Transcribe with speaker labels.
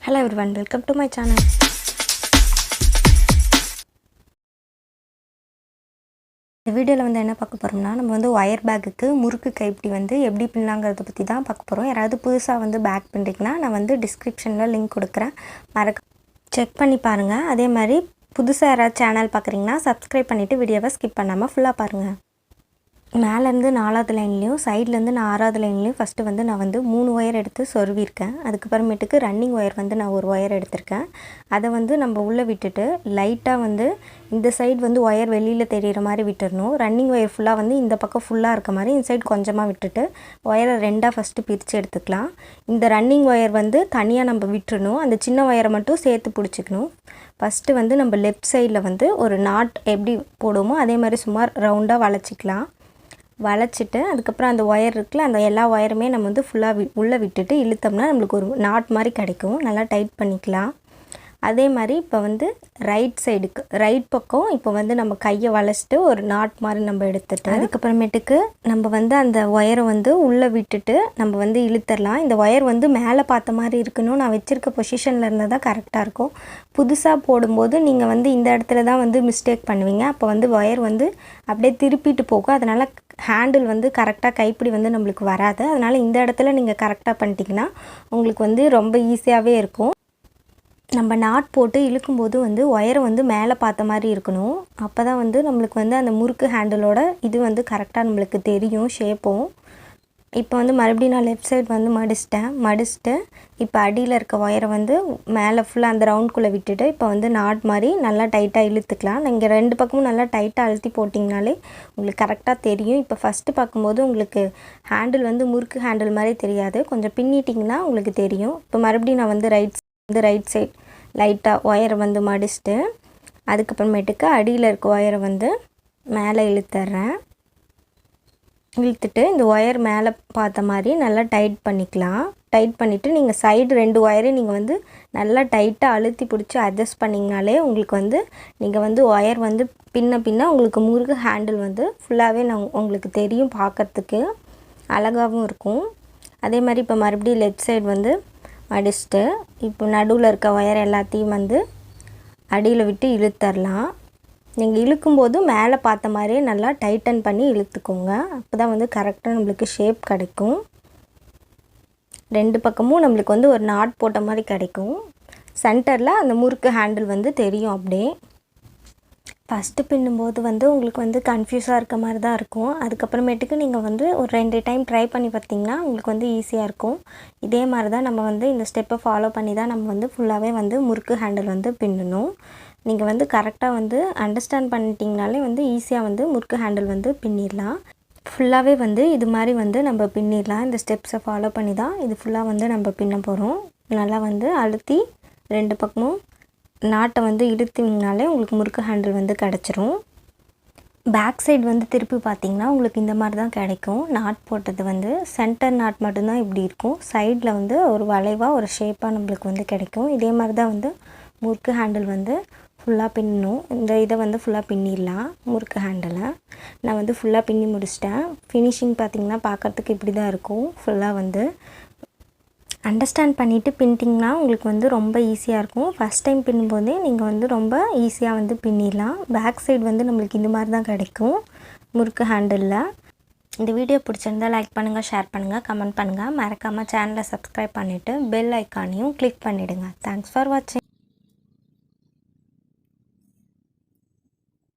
Speaker 1: Hello everyone, welcome to my channel. இந்த வீடியோல வந்து என்ன பார்க்க போறோம்னா நம்ம வந்து வயர் பேக்குக்கு முறுக்கு கைப்பிடி வந்து எப்படி பின்னலாம்ங்கறத பத்தி தான் பார்க்க போறோம். யாராவது புதுசா வந்து பேக் பின்றீங்கன்னா நான் வந்து டிஸ்கிரிப்ஷன்ல லிங்க் கொடுக்கிறேன். மறக்காம செக் பண்ணி பாருங்க. அதே மாதிரி புதுசா யாராவது சேனல் பார்க்கறீங்கன்னா Subscribe பண்ணிட்டு வீடியோவை ஸ்கிப் பண்ணாம ஃபுல்லா பாருங்க. மேல இருந்து 4வது லைன்லயும் சைடுல இருந்து 6வது லைன்லயும் ஃபர்ஸ்ட் வந்து நான் வந்து 3 வயர் எடுத்து சொருவி இருக்கேன். அதுக்கு அப்புறமேட்டுக்கு ரன்னிங் வயர் வந்து நான் ஒரு வயர் எடுத்துர்க்கேன். அத வந்து நம்ம உள்ள விட்டுட்டு லைட்டா வந்து இந்த சைடு வந்து வயர் வெளியில தெரியுற மாதிரி விட்டுறணும். ரன்னிங் வயர் ஃபுல்லா வந்து இந்த பக்கம் ஃபுல்லா இருக்க மாதிரி இந்த சைடு கொஞ்சமா விட்டுட்டு வயரை ரெண்டா ஃபர்ஸ்ட் பிரிச்சு எடுத்துக்கலாம். இந்த ரன்னிங் வயர் வந்து தனியா நம்ம விட்டுறணும். அந்த சின்ன வயரை மட்டும் சேர்த்து பிடிச்சுக்கணும். ஃபர்ஸ்ட் வந்து நம்ம லெஃப்ட் சைடுல வந்து ஒரு நாட் எப்படி போடுவோமோ அதே மாதிரி சுமார் ரவுண்டா வளைச்சிக்கலாம். வளைச்சிட்டு அதுக்கப்புறம் அந்த வயர் இருக்குல அந்த எல்லா வயருமே நம்ம வந்து ஃபுல்லா உள்ள விட்டுட்டு இழுத்தோம்னா நமக்கு ஒரு நாட் மாதிரி கிடைக்கும். நல்லா டைட் பண்ணிக்கலாம். அதே மாதிரி இப்போ வந்து ரைட் சைடுக்கு ரைட் பக்கம் இப்போ வந்து நம்ம கையை வளைச்சிட்டு ஒரு நாட் மாதிரி நம்ம எடுத்துட்டு அதுக்கப்புறமேட்டுக்கு நம்ம வந்து அந்த ஒயரை வந்து உள்ளே விட்டுட்டு நம்ம வந்து இழுத்துடலாம். இந்த ஒயர் வந்து மேலே பார்த்த மாதிரி இருக்கணும். நான் வச்சுருக்க பொசிஷனில் இருந்தால் தான் கரெக்டாக இருக்கும். புதுசாக போடும்போது நீங்கள் வந்து இந்த இடத்துல தான் வந்து மிஸ்டேக் பண்ணுவீங்க. அப்போ வந்து ஒயர் வந்து அப்படியே திருப்பிட்டு போகும். அதனால் ஹேண்டில் வந்து கரெக்டாக கைப்பிடி வந்து நம்மளுக்கு வராது. அதனால் இந்த இடத்துல நீங்கள் கரெக்டாக பண்ணிட்டீங்கன்னா உங்களுக்கு வந்து ரொம்ப ஈஸியாகவே இருக்கும். நம்ம நாட் போட்டு இழுக்கும்போது வந்து ஒயரை வந்து மேலே பார்த்த மாதிரி இருக்கணும். அப்போ தான் வந்து நம்மளுக்கு வந்து அந்த முறுக்கு ஹேண்டிலோட இது வந்து கரெக்டாக நம்மளுக்கு தெரியும் ஷேப்பும். இப்போ வந்து மறுபடியும் நான் லெஃப்ட் சைடு வந்து மடிச்சிட்டு இப்போ அடியில் இருக்க ஒயரை வந்து மேலே ஃபுல்லாக அந்த ரவுண்ட்குள்ளே விட்டுட்டு இப்போ வந்து நாட் மாதிரி நல்லா டைட்டாக இழுத்துக்கலாம். நீங்கள் ரெண்டு பக்கமும் நல்லா டைட்டாக அழுத்தி போட்டிங்கனாலே உங்களுக்கு கரெக்டாக தெரியும். இப்போ ஃபஸ்ட்டு பார்க்கும்போது உங்களுக்கு ஹேண்டில் வந்து முறுக்கு ஹேண்டில் மாதிரி தெரியாது. கொஞ்சம் பின்னிட்டிங்கன்னா உங்களுக்கு தெரியும். இப்போ மறுபடியும் நான் வந்து ரைட் சைடு லைட்டாக ஒயரை வந்து மடிச்சிட்டு அதுக்கப்புறமேட்டுக்கு அடியில் இருக்க ஒயரை வந்து மேலே இழுத்துட்றேன். இழுத்துட்டு இந்த ஒயர் மேலே பார்த்த மாதிரி நல்லா டைட் பண்ணிக்கலாம். டைட் பண்ணிவிட்டு நீங்கள் சைடு 2 ஒயரையும் நீங்கள் வந்து நல்லா டைட்டாக அழுத்தி பிடிச்சி அட்ஜஸ்ட் பண்ணிங்கனாலே உங்களுக்கு வந்து நீங்கள் வந்து ஒயர் வந்து பின்ன உங்களுக்கு முறுக்கு ஹேண்டில் வந்து ஃபுல்லாகவே உங்களுக்கு தெரியும். பார்க்குறதுக்கு அழகாகவும் இருக்கும். அதே மாதிரி இப்போ மறுபடியும் லெஃப்ட் சைடு வந்து மடிச்சிட்டு இப்போ நடுவில் இருக்க ஒயர் எல்லாத்தையும் வந்து அடியில் விட்டு இழுத்துடலாம். நீங்கள் இழுக்கும்போது மேலே பார்த்த மாதிரியே நல்லா டைட்டன் பண்ணி இழுத்துக்கோங்க. அப்போ தான் வந்து கரெக்டாக நம்மளுக்கு ஷேப் கிடைக்கும். ரெண்டு பக்கமும் நம்மளுக்கு வந்து ஒரு நாட் போட்ட மாதிரி கிடைக்கும். சென்டரில் அந்த முறுக்கு ஹேண்டில் வந்து தெரியும். அப்படியே ஃபஸ்ட்டு பின்னும்போது வந்து உங்களுக்கு வந்து கன்ஃபியூஸாக இருக்க மாதிரி தான் இருக்கும். அதுக்கப்புறமேட்டுக்கு நீங்கள் வந்து ஒரு 2 டைம் ட்ரை பண்ணி பார்த்தீங்கன்னா உங்களுக்கு வந்து ஈஸியாக இருக்கும். இதே மாதிரி தான் நம்ம வந்து இந்த ஸ்டெப்பை ஃபாலோ பண்ணி தான் நம்ம வந்து ஃபுல்லாகவே வந்து முறுக்கு ஹேண்டில் வந்து பின்னணும். நீங்கள் வந்து கரெக்டாக வந்து அண்டர்ஸ்டாண்ட் பண்ணிட்டீங்கனாலே வந்து ஈஸியாக வந்து முறுக்கு ஹேண்டில் வந்து பின்னிடலாம். ஃபுல்லாகவே வந்து இது மாதிரி வந்து நம்ம பின்னிடலாம். இந்த ஸ்டெப்ஸை ஃபாலோ பண்ணி தான் இது ஃபுல்லாக வந்து நம்ம பின்ன போகிறோம். நல்லா வந்து அழுத்தி 2 பக்கமும் நாட்டை வந்து இழுத்திங்கனாலே உங்களுக்கு முறுக்கு ஹேண்டில் வந்து கிடச்சிரும். பேக் சைடு வந்து திருப்பி பார்த்திங்கன்னா உங்களுக்கு இந்த மாதிரி தான் கிடைக்கும். நாட் போட்டது வந்து சென்டர் நாட் மட்டும்தான் இப்படி இருக்கும். சைடில் வந்து ஒரு வளைவாக ஒரு ஷேப்பாக நம்மளுக்கு வந்து கிடைக்கும். இதே மாதிரி தான் வந்து முறுக்கு ஹேண்டில் வந்து ஃபுல்லாக பின்னணும். இந்த இதை வந்து ஃபுல்லாக பின்னிடலாம். முறுக்கு ஹேண்டிலை நான் வந்து ஃபுல்லாக பின்னி முடிச்சிட்டேன். ஃபினிஷிங் பார்த்திங்கன்னா பார்க்குறதுக்கு இப்படி தான் இருக்கும். ஃபுல்லாக வந்து அண்டர்ஸ்டாண்ட் பண்ணிவிட்டு பின்னிட்டிங்கன்னா உங்களுக்கு வந்து ரொம்ப ஈஸியாக இருக்கும். ஃபஸ்ட் டைம் பின்னும்போதே நீங்கள் வந்து ரொம்ப ஈஸியாக வந்து பின்னிடலாம். பேக் சைடு வந்து நம்மளுக்கு இந்த மாதிரி தான் கிடைக்கும் முறுக்கு ஹேண்டிலில். இந்த வீடியோ பிடிச்சிருந்தால் லைக் பண்ணுங்கள், ஷேர் பண்ணுங்கள், கமெண்ட் பண்ணுங்கள். மறக்காமல் சேனலை சப்ஸ்கிரைப் பண்ணிவிட்டு பெல் ஐக்கானையும் கிளிக் பண்ணிவிடுங்க. தேங்க்ஸ் ஃபார் வாட்சிங்.